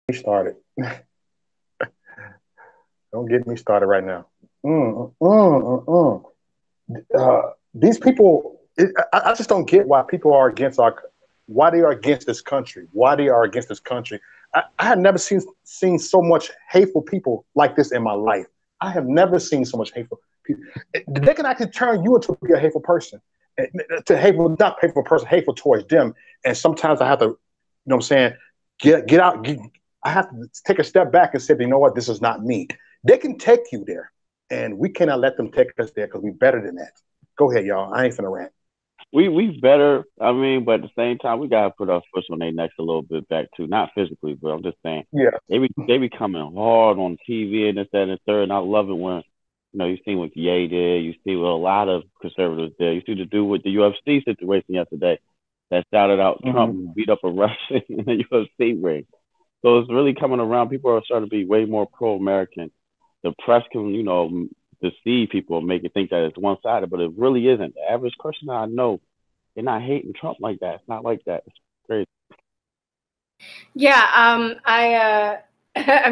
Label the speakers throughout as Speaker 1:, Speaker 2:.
Speaker 1: Me started. Don't get me started right now. Mm, mm, mm, these people, I just don't get why people are against why they are against this country. Why they are against this country. I have never seen so much hateful people like this in my life. I have never seen so much hateful people. They can actually turn you into be a hateful person, to hateful, not hateful person, hateful towards them. And sometimes I have to, what I'm saying, get out. I have to take a step back and say, you know what, this is not me. They can take you there, and we cannot let them take us there because we're better than that. Go ahead, y'all. I ain't finna rant.
Speaker 2: We better. I mean, but at the same time, we gotta put our foot on their necks a little bit back too. Not physically, but I'm just saying
Speaker 1: Yeah.
Speaker 2: they be coming hard on TV and this, that, and the third. And I love it when you see what Ye did. You see what a lot of conservatives did. You see the dude with the UFC situation yesterday that shouted out Trump
Speaker 1: Mm-hmm.
Speaker 2: and beat up a Russian in the UFC ring. So it's really coming around. People are starting to be way more pro-American. The press can, deceive people and make it think that it's one-sided, but it really isn't. The average person that I know, they're not hating Trump like that. It's not like that. It's crazy.
Speaker 3: Yeah, I'm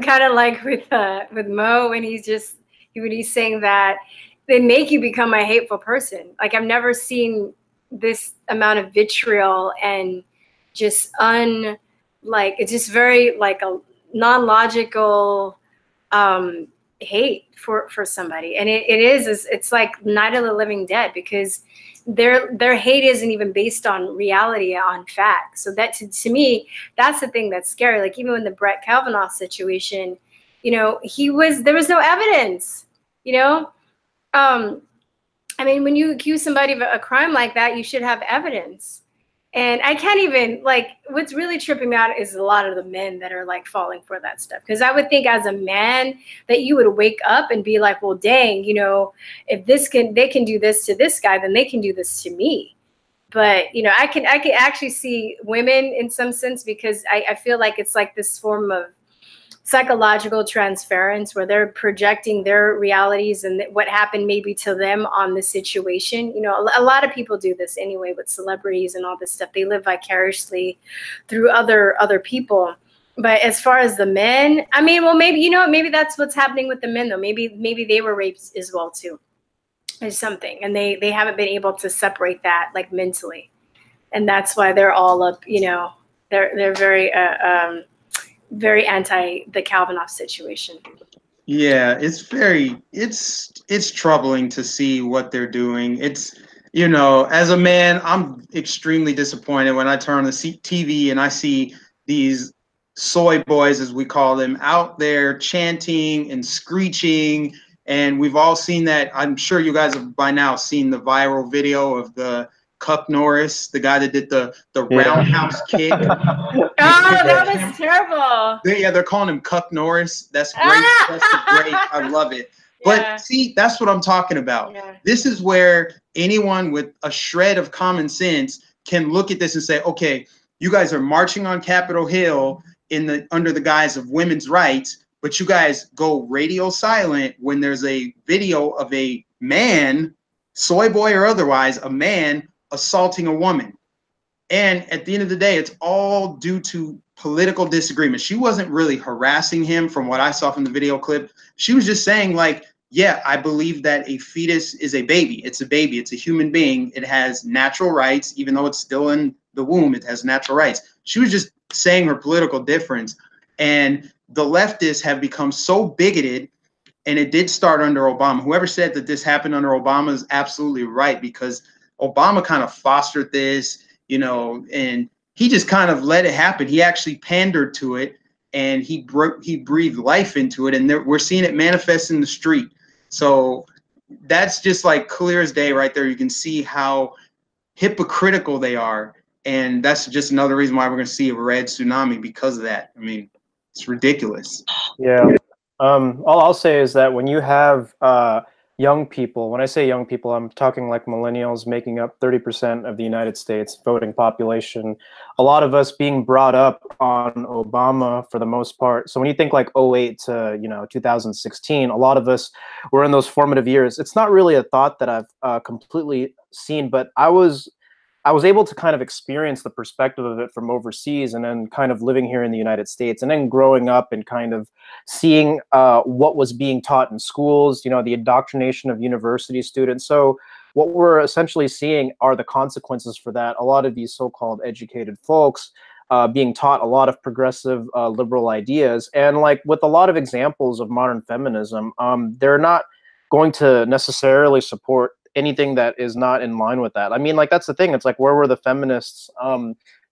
Speaker 3: kind of like with Mo when he's saying that they make you become a hateful person. Like I've never seen this amount of vitriol and just like it's just very like a non-logical hate for somebody, and it's like Night of the Living Dead, because their hate isn't even based on reality, on fact. So that to me, that's the thing that's scary. Like even in the Brett Kavanaugh situation, there was no evidence, you know. I mean, when you accuse somebody of a crime like that, you should have evidence. And I can't even, like, what's really tripping me out is a lot of the men that are like falling for that stuff. Because I would think as a man that you would wake up and be like, well, dang, if they can do this to this guy, then they can do this to me. But, I can actually see women in some sense, because I feel like it's like this form of psychological transference where they're projecting their realities and what happened maybe to them on the situation. A lot of people do this anyway with celebrities and all this stuff. They live vicariously through other people. But as far as the men, I mean, well, maybe that's what's happening with the men though. Maybe they were raped as well too, or something, and they haven't been able to separate that like mentally, and that's why they're all up. They're very anti the Kavanaugh situation.
Speaker 4: Yeah, it's troubling to see what they're doing. As a man, I'm extremely disappointed when I turn on the TV and I see these soy boys, as we call them, out there chanting and screeching. And we've all seen that. I'm sure you guys have by now seen the viral video of the Cuck Norris, the guy that did the roundhouse kick.
Speaker 3: Oh, that was terrible.
Speaker 4: They're calling him Cuck Norris. That's great. That's great. I love it. But see, that's what I'm talking about. Yeah. This is where anyone with a shred of common sense can look at this and say, okay, you guys are marching on Capitol Hill under the guise of women's rights, but you guys go radio silent when there's a video of a man, soy boy or otherwise, a man assaulting a woman. And at the end of the day, it's all due to political disagreement. She wasn't really harassing him from what I saw from the video clip. She was just saying, like, yeah, I believe that a fetus is a baby. It's a baby. It's a human being. It has natural rights. Even though it's still in the womb, it has natural rights. She was just saying her political difference. And the leftists have become so bigoted, and it did start under Obama. Whoever said that this happened under Obama is absolutely right, because Obama kind of fostered this, and he just kind of let it happen. He actually pandered to it, and he breathed life into it, and we're seeing it manifest in the street. So that's just like clear as day right there. You can see how hypocritical they are, and that's just another reason why we're going to see a red tsunami because of that. I mean, it's ridiculous.
Speaker 5: Yeah. All I'll say is that when you have young people, when I say young people, I'm talking like millennials making up 30% of the United States voting population. A lot of us being brought up on Obama for the most part. So when you think like 08 to 2016, a lot of us were in those formative years. It's not really a thought that I've completely seen, but I I was able to kind of experience the perspective of it from overseas, and then kind of living here in the United States, and then growing up and kind of seeing what was being taught in schools, you know, the indoctrination of university students. So what we're essentially seeing are the consequences for that. A lot of these so-called educated folks being taught a lot of progressive liberal ideas. And like with a lot of examples of modern feminism, they're not going to necessarily support anything that is not in line with that. I mean, like, that's the thing. It's like, where were the feminists,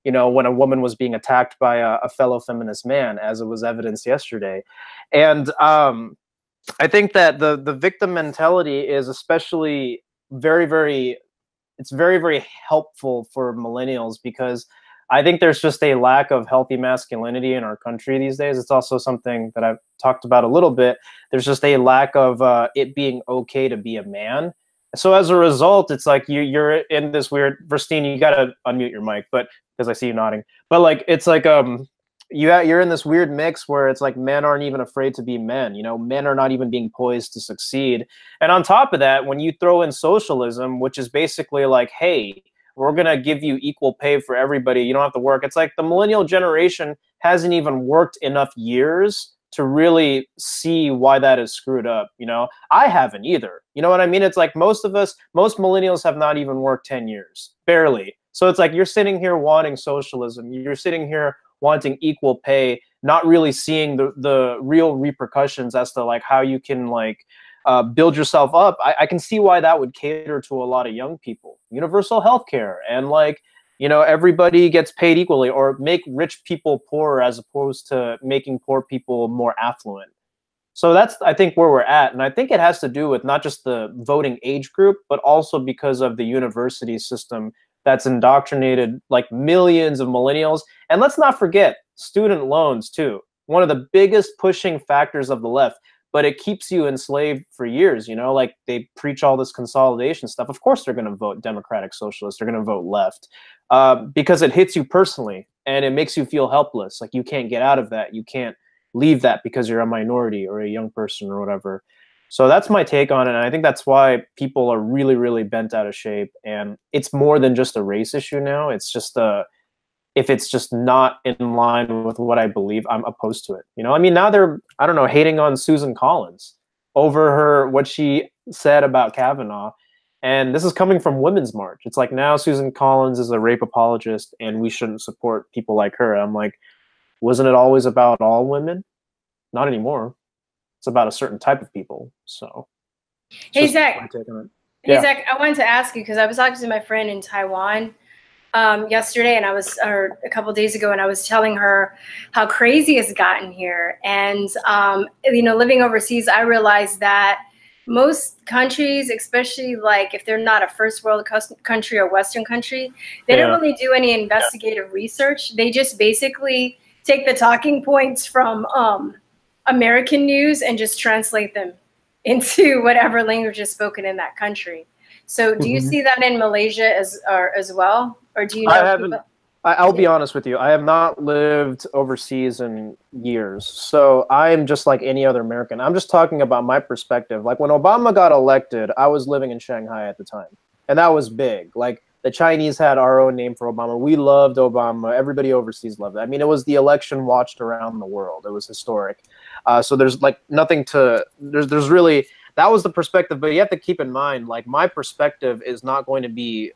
Speaker 5: you know, when a woman was being attacked by a fellow feminist man, as it was evidenced yesterday? And I think that the victim mentality is especially it's very, very helpful for millennials, because I think there's just a lack of healthy masculinity in our country these days. It's also something that I've talked about a little bit. There's just a lack of it being okay to be a man. So as a result, it's like you're in this weird, Verstine, you got to unmute your mic, but because I see you nodding. But like, it's like you're in this weird mix where it's like men aren't even afraid to be men. You know, men are not even being poised to succeed. And on top of that, when you throw in socialism, which is basically like, hey, we're going to give you equal pay for everybody. You don't have to work. It's like the millennial generation hasn't even worked enough years to really see why that is screwed up. You know, I haven't either. You know what I mean? It's like most millennials have not even worked 10 years, barely. So it's like you're sitting here wanting socialism. You're sitting here wanting equal pay, not really seeing the real repercussions as to like how you can like build yourself up. I can see why that would cater to a lot of young people. Universal healthcare, and like, you know, everybody gets paid equally, or make rich people poorer as opposed to making poor people more affluent. So that's, I think, where we're at. And I think it has to do with not just the voting age group, but also because of the university system that's indoctrinated like millions of millennials. And let's not forget student loans too. One of the biggest pushing factors of the left, but it keeps you enslaved for years. You know, like they preach all this consolidation stuff. Of course, they're going to vote Democratic Socialist. They're going to vote left because it hits you personally and it makes you feel helpless. Like you can't get out of that. You can't leave that because you're a minority or a young person or whatever. So that's my take on it. And I think that's why people are really, really bent out of shape. And it's more than just a race issue now. It's just if it's just not in line with what I believe, I'm opposed to it. You know, I mean, now they're, I don't know, hating on Susan Collins over what she said about Kavanaugh. And this is coming from Women's March. It's like now Susan Collins is a rape apologist and we shouldn't support people like her. I'm like, wasn't it always about all women? Not anymore. It's about a certain type of people. So,
Speaker 3: hey Zach,
Speaker 5: yeah.
Speaker 3: Zach, I wanted to ask you, because I was talking to my friend in Taiwan yesterday, and or a couple of days ago, and I was telling her how crazy it's gotten here. And you know, living overseas, I realized that most countries, especially like if they're not a first world country or Western country, they don't really do any investigative research. They just basically take the talking points from American news and just translate them into whatever language is spoken in that country. So do you see that in Malaysia as well? Or do you know
Speaker 5: I haven't. I'll be honest with you. I have not lived overseas in years. So I'm just like any other American. I'm just talking about my perspective. Like when Obama got elected, I was living in Shanghai at the time. And that was big. Like the Chinese had our own name for Obama. We loved Obama. Everybody overseas loved it. I mean, it was the election watched around the world. It was historic. So there's like nothing to, there's really, that was the perspective. But you have to keep in mind, like my perspective is not going to be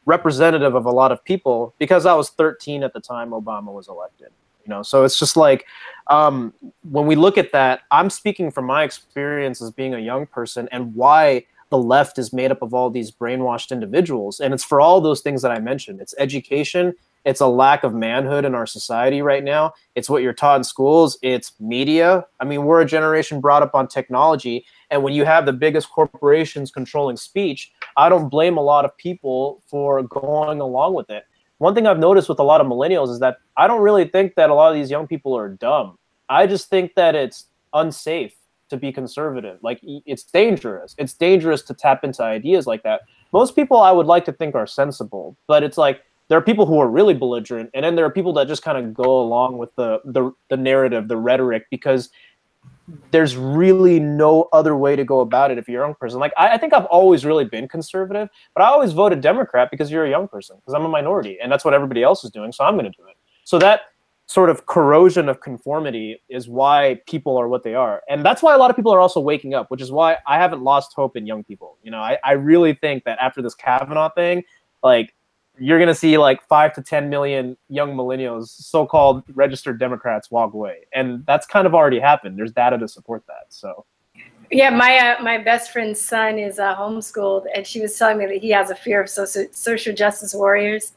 Speaker 5: representative of a lot of people, because I was 13 at the time Obama was elected. You know, so it's just like when we look at that, I'm speaking from my experience as being a young person and why the left is made up of all these brainwashed individuals. And it's for all those things that I mentioned. It's education. It's a lack of manhood in our society right now. It's what you're taught in schools. It's media. I mean, we're a generation brought up on technology. And when you have the biggest corporations controlling speech, I don't blame a lot of people for going along with it. One thing I've noticed with a lot of millennials is that I don't really think that a lot of these young people are dumb. I just think that it's unsafe to be conservative. Like, it's dangerous. It's dangerous to tap into ideas like that. Most people I would like to think are sensible, but it's like there are people who are really belligerent, and then there are people that just kind of go along with the narrative, the rhetoric, because there's really no other way to go about it if you're a young person. Like, I think I've always really been conservative, but I always voted Democrat because you're a young person, because I'm a minority, and that's what everybody else is doing, so I'm going to do it. So that sort of corrosion of conformity is why people are what they are. And that's why a lot of people are also waking up, which is why I haven't lost hope in young people. You know, I really think that after this Kavanaugh thing, like, you're going to see like 5 to 10 million young millennials, so-called registered Democrats, walk away. And that's kind of already happened. There's data to support that. So,
Speaker 3: yeah, my best friend's son is homeschooled, and she was telling me that he has a fear of social justice warriors.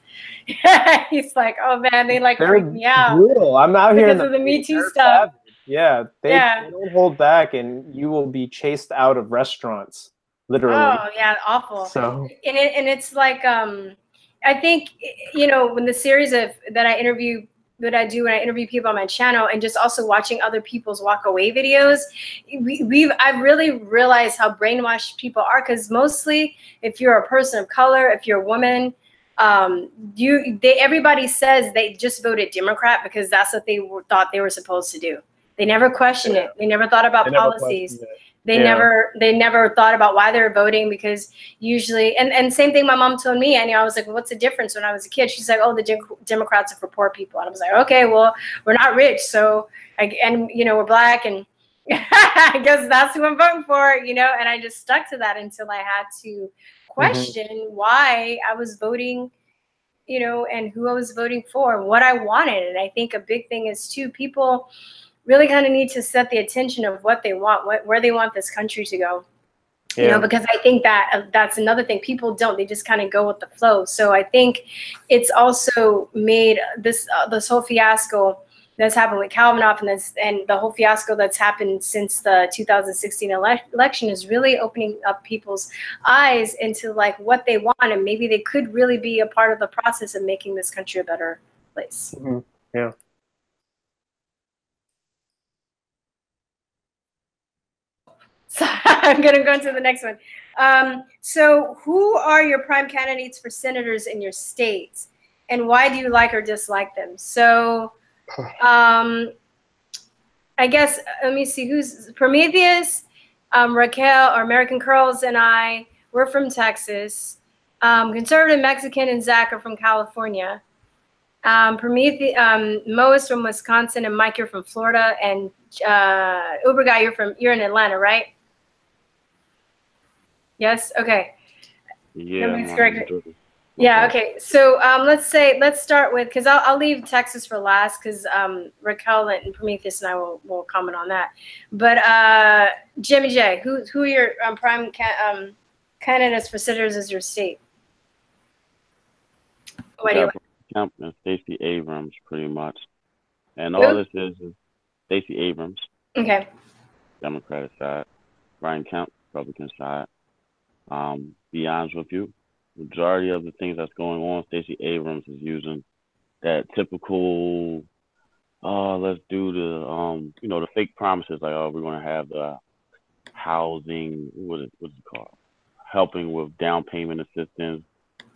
Speaker 3: He's like, oh man, they like freak me out.
Speaker 5: Brutal. I'm out here
Speaker 3: because of the Me Too stuff.
Speaker 5: Yeah, they don't hold back, and you will be chased out of restaurants, literally.
Speaker 3: Oh yeah, awful.
Speaker 5: So,
Speaker 3: and it's like I think, you know, when the series of that I do when I interview people on my channel, and just also watching other people's walk away videos, I've really realized how brainwashed people are, because mostly if you're a person of color, if you're a woman, everybody says they just voted Democrat because that's what they thought they were supposed to do. They never questioned it. They never thought about policies. They never thought about why they were voting, because usually, and same thing my mom told me, and I was like, well, what's the difference when I was a kid? She's like, oh, the Democrats are for poor people. And I was like, okay, well, we're not rich, so, and you know, we're black, and I guess that's who I'm voting for, you know, and I just stuck to that until I had to question why I was voting, you know, and who I was voting for, and what I wanted. And I think a big thing is too, people really kind of need to set the attention of what they want, where they want this country to go. Yeah. You know, because I think that that's another thing. People don't, they just kind of go with the flow. So I think it's also made this whole fiasco that's happened with Kavanaugh, and the whole fiasco that's happened since the 2016 election is really opening up people's eyes into like what they want, and maybe they could really be a part of the process of making this country a better place.
Speaker 5: Yeah.
Speaker 3: So I'm going to go into the next one. So who are your prime candidates for senators in your states, and why do you like or dislike them? So I guess, let me see, who's Promethius, Raquel, or American Curls, and we're from Texas. Conservative Mexican and Zach are from California. Mo is from Wisconsin, and Mike, you're from Florida, and Uber guy, you're in Atlanta, right? Yes. Okay.
Speaker 2: Yeah.
Speaker 3: Yeah. Okay. So let's start with, because I'll leave Texas for last, because Raquel and Prometheus and I will comment on that. But Jimmy J, who are your prime candidates for senators as your state? What do you like?
Speaker 2: And Stacey Abrams, pretty much. And all this is Stacey Abrams.
Speaker 3: Okay.
Speaker 2: Democratic side. Brian Kemp, Republican side. Be honest with you, majority of the things that's going on, Stacey Abrams is using that typical, let's do the, you know, the fake promises, like, oh, we're going to have the housing, what's it called? Helping with down payment assistance,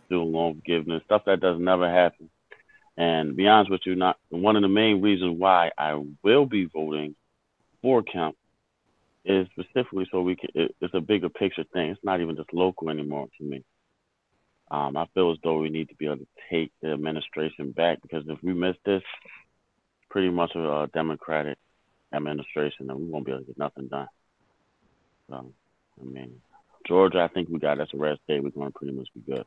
Speaker 2: student loan forgiveness, stuff that does never happen. And be honest with you, not one of the main reasons why I will be voting for Kemp is specifically so we can. It's a bigger picture thing. It's not even just local anymore to me. I feel as though we need to be able to take the administration back, because if we miss this, pretty much a Democratic administration, and we won't be able to get nothing done. So, I mean, Georgia, I think we got that's a red state. We're going to pretty much be good.